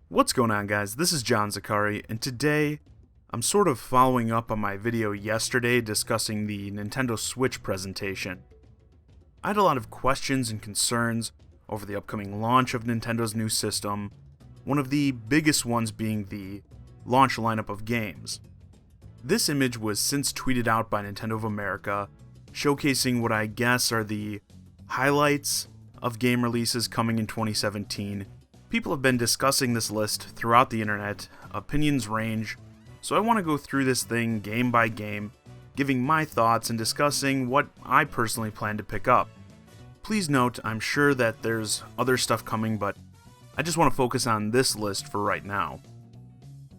What's going on, guys? This is John Zakari, and today I'm sort of following up on my video yesterday discussing the Nintendo Switch presentation. I had a lot of questions and concerns over the upcoming launch of Nintendo's new system, one of the biggest ones being the launch lineup of games. This image was since tweeted out by Nintendo of America, showcasing what I guess are the highlights of game releases coming in 2017. People have been discussing this list throughout the internet, opinions range, so I want to go through this thing game by game, giving my thoughts and discussing what I personally plan to pick up. Please note, I'm sure that there's other stuff coming, but I just want to focus on this list for right now.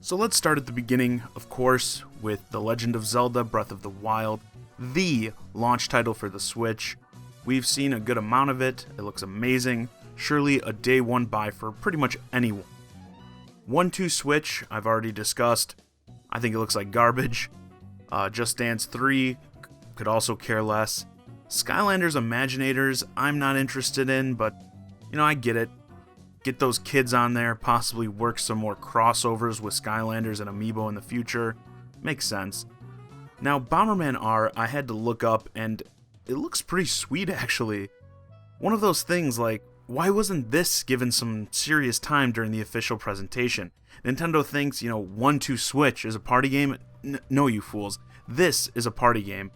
So let's start at the beginning, of course, with The Legend of Zelda Breath of the Wild, the launch title for the Switch. We've seen a good amount of it, it looks amazing. Surely a day one buy for pretty much anyone. 1-2 Switch, I've already discussed. I think it looks like garbage. Just Dance 3, could also care less. Skylanders Imaginators, I'm not interested in, but, I get it. Get those kids on there, possibly work some more crossovers with Skylanders and Amiibo in the future. Makes sense. Now, Bomberman R, I had to look up, and it looks pretty sweet, actually. One of those things like, why wasn't this given some serious time during the official presentation? Nintendo thinks, 1-2 Switch is a party game? No, you fools. This is a party game.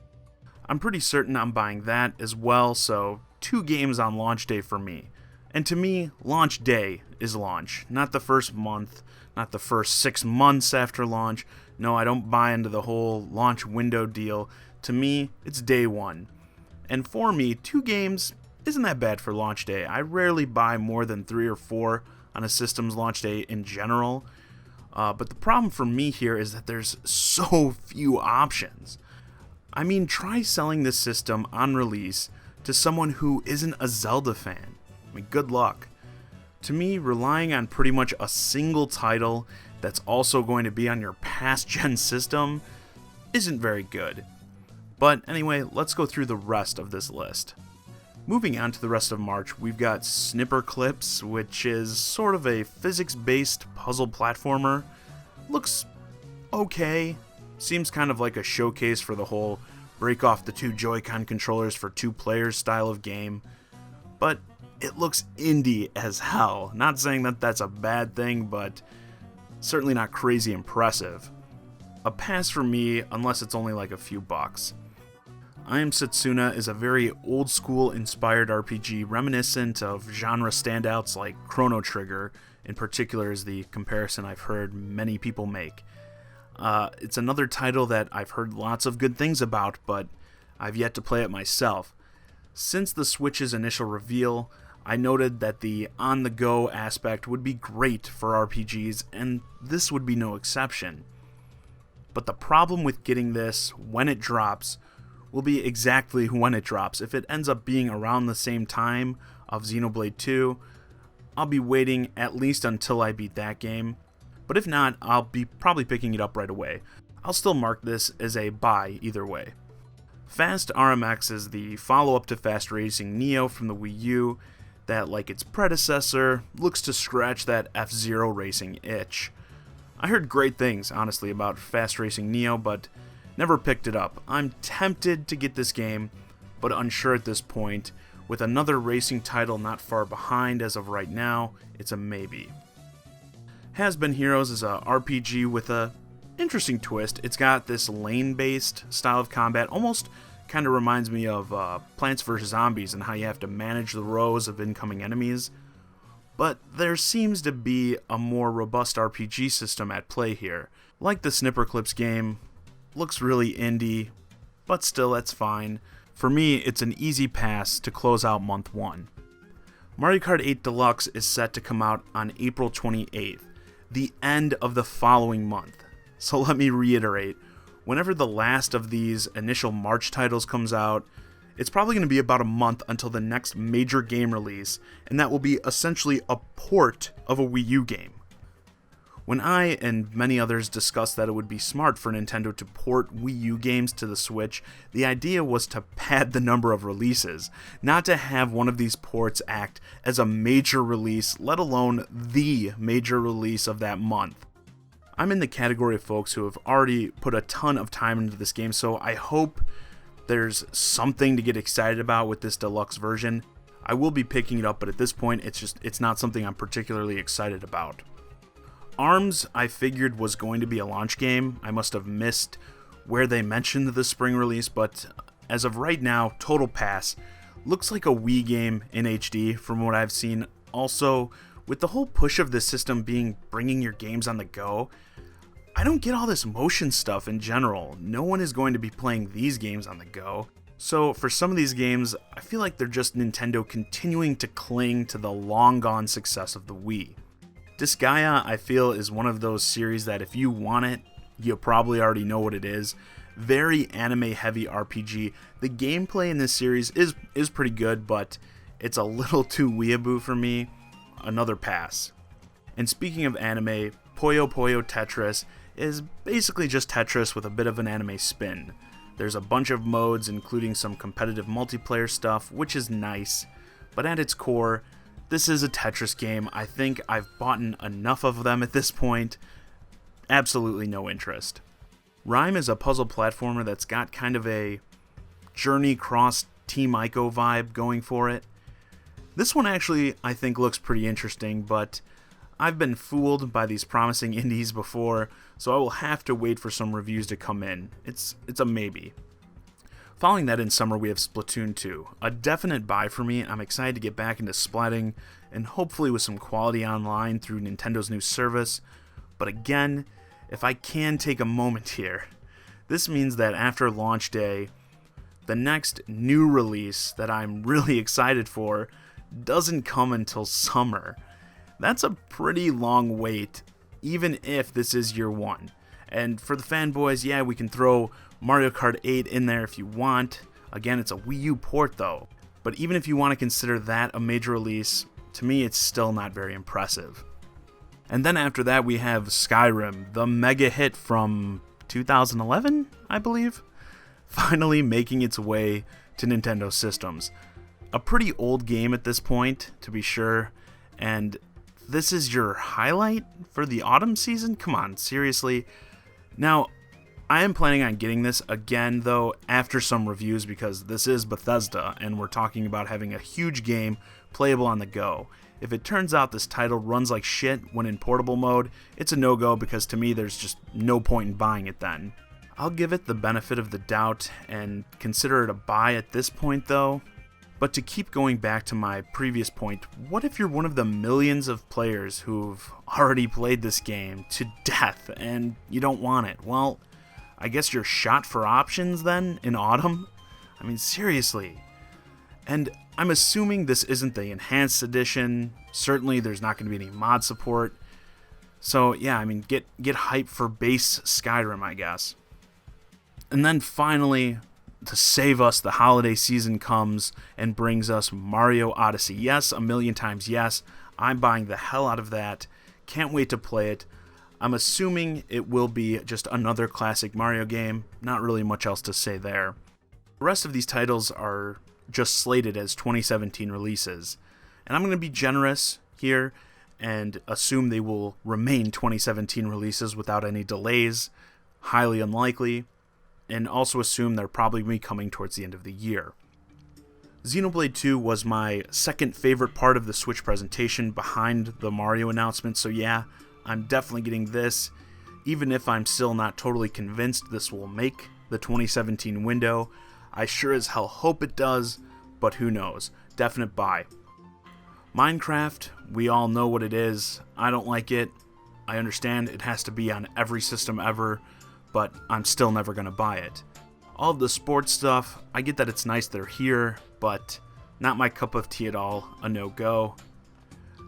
I'm pretty certain I'm buying that as well, so 2 games on launch day for me. And to me, launch day is launch, not the first month, not the first 6 months after launch. No, I don't buy into the whole launch window deal. To me, it's day one. And for me, 2 games isn't that bad for launch day. I rarely buy more than 3 or 4 on a system's launch day in general. But the problem for me here is that there's so few options. I mean, try selling this system on release to someone who isn't a Zelda fan. I mean, good luck. To me, relying on pretty much a single title that's also going to be on your past-gen system isn't very good. But anyway, let's go through the rest of this list. Moving on to the rest of March, we've got Snipper Clips, which is sort of a physics-based puzzle platformer. Looks okay. Seems kind of like a showcase for the whole break off the 2 Joy-Con controllers for 2 players style of game. But it looks indie as hell. Not saying that that's a bad thing, but certainly not crazy impressive. A pass for me, unless it's only like a few bucks. I Am Setsuna is a very old-school inspired RPG reminiscent of genre standouts like Chrono Trigger, in particular is the comparison I've heard many people make. It's another title that I've heard lots of good things about, but I've yet to play it myself. Since the Switch's initial reveal, I noted that the on-the-go aspect would be great for RPGs, and this would be no exception. But the problem with getting this when it drops will be exactly when it drops. If it ends up being around the same time of Xenoblade 2, I'll be waiting at least until I beat that game. But if not, I'll be probably picking it up right away. I'll still mark this as a buy either way. Fast RMX is the follow-up to Fast Racing Neo from the Wii U that, like its predecessor, looks to scratch that F-Zero racing itch. I heard great things, honestly, about Fast Racing Neo, but never picked it up. I'm tempted to get this game, but unsure at this point. With another racing title not far behind as of right now, it's a maybe. Has Been Heroes is a RPG with a interesting twist. It's got this lane-based style of combat, almost kind of reminds me of Plants vs. Zombies and how you have to manage the rows of incoming enemies. But there seems to be a more robust RPG system at play here. Like the Snipper Clips game, looks really indie, but still that's fine. For me, it's an easy pass to close out month 1. Mario Kart 8 Deluxe is set to come out on April 28th, the end of the following month. So let me reiterate, whenever the last of these initial March titles comes out, it's probably going to be about a month until the next major game release, and that will be essentially a port of a Wii U game. When I and many others discussed that it would be smart for Nintendo to port Wii U games to the Switch, the idea was to pad the number of releases, not to have one of these ports act as a major release, let alone the major release of that month. I'm in the category of folks who have already put a ton of time into this game, so I hope there's something to get excited about with this deluxe version. I will be picking it up, but at this point, it's not something I'm particularly excited about. ARMS, I figured, was going to be a launch game. I must have missed where they mentioned the spring release, but as of right now, Total Pass looks like a Wii game in HD from what I've seen. Also, with the whole push of this system being bringing your games on the go, I don't get all this motion stuff in general. No one is going to be playing these games on the go. So for some of these games, I feel like they're just Nintendo continuing to cling to the long-gone success of the Wii. Disgaea, I feel, is one of those series that if you want it, you probably already know what it is. Very anime-heavy RPG. The gameplay in this series is pretty good, but it's a little too weeaboo for me. Another pass. And speaking of anime, Puyo Puyo Tetris is basically just Tetris with a bit of an anime spin. There's a bunch of modes, including some competitive multiplayer stuff, which is nice, but at its core, this is a Tetris game. I think I've bought enough of them at this point. Absolutely no interest. Rhyme is a puzzle platformer that's got kind of a Journey cross Team Ico vibe going for it. This one actually, I think, looks pretty interesting, but I've been fooled by these promising indies before, so I will have to wait for some reviews to come in. It's a maybe. Following that in summer, we have Splatoon 2. A definite buy for me. I'm excited to get back into splatting, and hopefully with some quality online through Nintendo's new service. But again, if I can take a moment here, this means that after launch day, the next new release that I'm really excited for doesn't come until summer. That's a pretty long wait, even if this is year one. And for the fanboys, yeah, we can throw Mario Kart 8 in there if you want. Again, it's a Wii U port though. But even if you want to consider that a major release, to me it's still not very impressive. And then after that we have Skyrim, the mega hit from 2011, I believe, finally making its way to Nintendo systems. A pretty old game at this point, to be sure, and this is your highlight for the autumn season? Come on, seriously? Now, I am planning on getting this again, though, after some reviews, because this is Bethesda, and we're talking about having a huge game playable on the go. If it turns out this title runs like shit when in portable mode, it's a no-go, because to me there's just no point in buying it then. I'll give it the benefit of the doubt and consider it a buy at this point, though. But to keep going back to my previous point, what if you're one of the millions of players who've already played this game to death and you don't want it? Well, I guess you're shot for options then in autumn? I mean, seriously. And I'm assuming this isn't the enhanced edition. Certainly there's not going to be any mod support. So yeah, I mean, get hype for base Skyrim, I guess. And then finally, to save us, the holiday season comes and brings us Mario Odyssey. Yes, a million times yes. I'm buying the hell out of that. Can't wait to play it. I'm assuming it will be just another classic Mario game. Not really much else to say there. The rest of these titles are just slated as 2017 releases. And I'm going to be generous here and assume they will remain 2017 releases without any delays. Highly unlikely. And also assume they're probably going to be coming towards the end of the year. Xenoblade 2 was my second favorite part of the Switch presentation behind the Mario announcement, so yeah, I'm definitely getting this, even if I'm still not totally convinced this will make the 2017 window. I sure as hell hope it does, but who knows. Definite buy. Minecraft, we all know what it is. I don't like it. I understand it has to be on every system ever, but I'm still never going to buy it. All of the sports stuff, I get that it's nice they're here, but not my cup of tea at all, a no-go.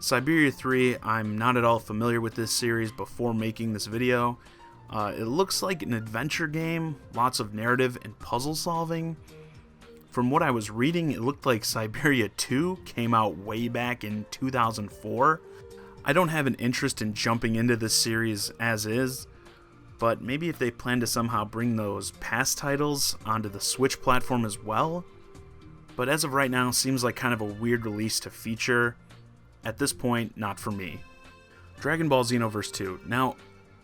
Siberia 3, I'm not at all familiar with this series before making this video. It looks like an adventure game, lots of narrative and puzzle solving. From what I was reading, it looked like Siberia 2 came out way back in 2004. I don't have an interest in jumping into this series as is, but maybe if they plan to somehow bring those past titles onto the Switch platform as well. But as of right now, seems like kind of a weird release to feature. At this point, not for me. Dragon Ball Xenoverse 2. Now,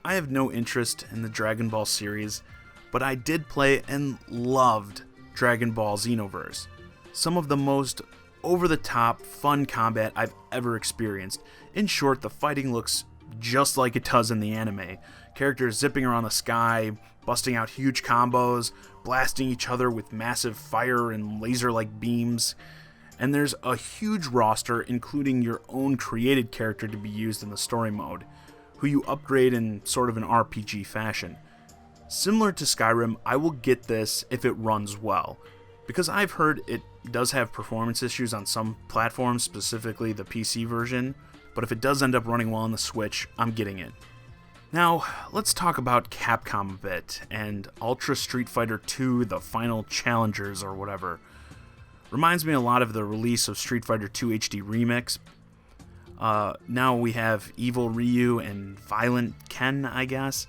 I have no interest in the Dragon Ball series, but I did play and loved Dragon Ball Xenoverse. Some of the most over-the-top, fun combat I've ever experienced. In short, the fighting looks just like it does in the anime. Characters zipping around the sky, busting out huge combos, blasting each other with massive fire and laser-like beams. And there's a huge roster, including your own created character to be used in the story mode, who you upgrade in sort of an RPG fashion. Similar to Skyrim, I will get this if it runs well, because I've heard it does have performance issues on some platforms, specifically the PC version, but if it does end up running well on the Switch, I'm getting it. Now, let's talk about Capcom a bit, and Ultra Street Fighter 2, the Final Challengers or whatever. Reminds me a lot of the release of Street Fighter 2 HD Remix. Now we have Evil Ryu and Violent Ken, I guess.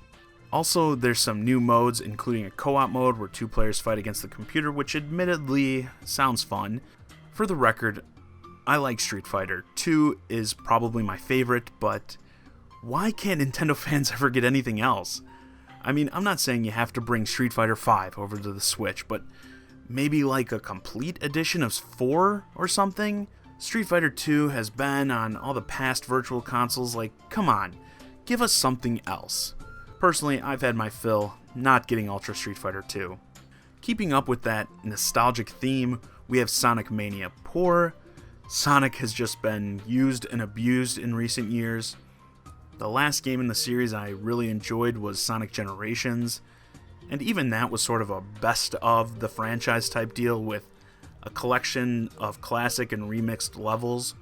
Also, there's some new modes, including a co-op mode where two players fight against the computer, which admittedly sounds fun. For the record, I like Street Fighter. 2 is probably my favorite, but why can't Nintendo fans ever get anything else? I mean, I'm not saying you have to bring Street Fighter 5 over to the Switch, but maybe like a complete edition of 4 or something? Street Fighter 2 has been on all the past virtual consoles, like, come on, give us something else. Personally, I've had my fill not getting Ultra Street Fighter 2. Keeping up with that nostalgic theme, we have Sonic Mania. Poor Sonic has just been used and abused in recent years. The last game in the series I really enjoyed was Sonic Generations, and even that was sort of a best of the franchise type deal with a collection of classic and remixed levels.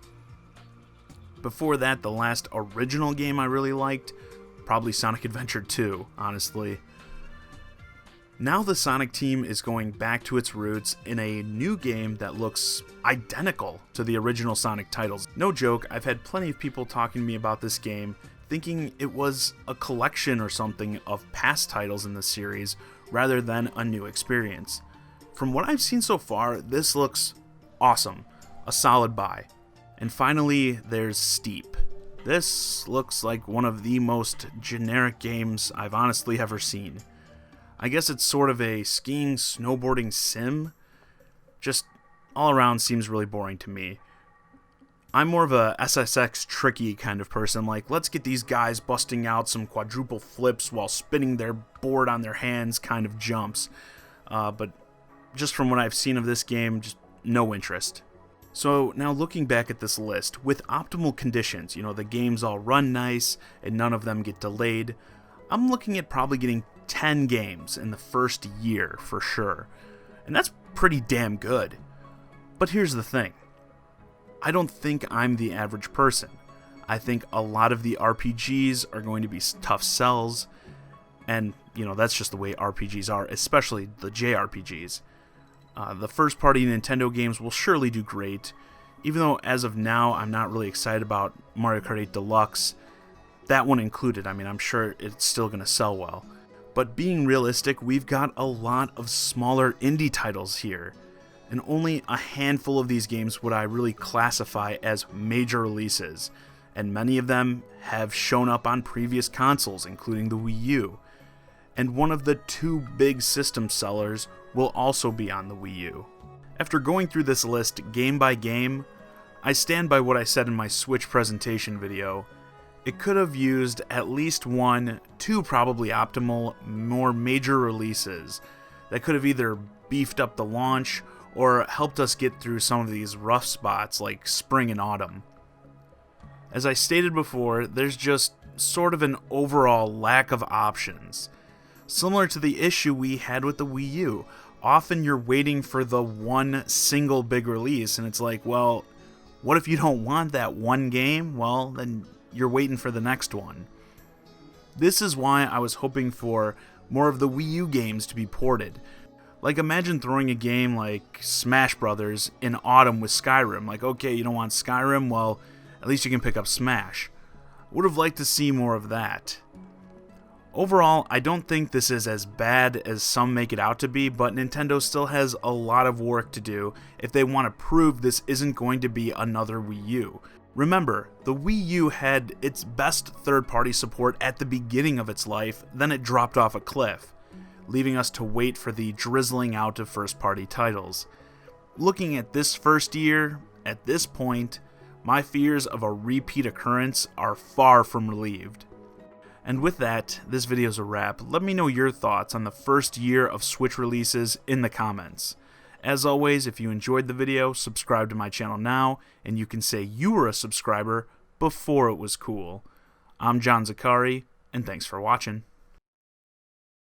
Before that, the last original game I really liked, probably Sonic Adventure 2, honestly. Now the Sonic team is going back to its roots in a new game that looks identical to the original Sonic titles. No joke, I've had plenty of people talking to me about this game, thinking it was a collection or something of past titles in the series, rather than a new experience. From what I've seen so far, this looks awesome. A solid buy. And finally, there's Steep. This looks like one of the most generic games I've honestly ever seen. I guess it's sort of a skiing, snowboarding sim. Just all around seems really boring to me. I'm more of a SSX tricky kind of person, like let's get these guys busting out some quadruple flips while spinning their board on their hands kind of jumps. But just from what I've seen of this game, just no interest. So now looking back at this list, with optimal conditions, the games all run nice and none of them get delayed, I'm looking at probably getting 10 games in the first year for sure. And that's pretty damn good. But here's the thing. I don't think I'm the average person. I think a lot of the RPGs are going to be tough sells, and that's just the way RPGs are, especially the JRPGs. The first-party Nintendo games will surely do great, even though as of now I'm not really excited about Mario Kart 8 Deluxe. That one included, I'm sure it's still going to sell well. But being realistic, we've got a lot of smaller indie titles here, and only a handful of these games would I really classify as major releases, and many of them have shown up on previous consoles, including the Wii U. And one of the two big system sellers will also be on the Wii U. After going through this list game by game, I stand by what I said in my Switch presentation video. It could have used at least 1, 2 probably optimal, more major releases that could have either beefed up the launch or helped us get through some of these rough spots like spring and autumn. As I stated before, there's just sort of an overall lack of options. Similar to the issue we had with the Wii U. Often you're waiting for the one single big release, and it's like, well, what if you don't want that one game? Well, then you're waiting for the next one. This is why I was hoping for more of the Wii U games to be ported. Like, imagine throwing a game like Smash Brothers in autumn with Skyrim. Like, okay, you don't want Skyrim? Well, at least you can pick up Smash. Would have liked to see more of that. Overall, I don't think this is as bad as some make it out to be, but Nintendo still has a lot of work to do if they want to prove this isn't going to be another Wii U. Remember, the Wii U had its best third-party support at the beginning of its life, then it dropped off a cliff, leaving us to wait for the drizzling out of first-party titles. Looking at this first year, at this point, my fears of a repeat occurrence are far from relieved. And with that, this video's a wrap. Let me know your thoughts on the first year of Switch releases in the comments. As always, if you enjoyed the video, subscribe to my channel now, and you can say you were a subscriber before it was cool. I'm John Zakari, and thanks for watching.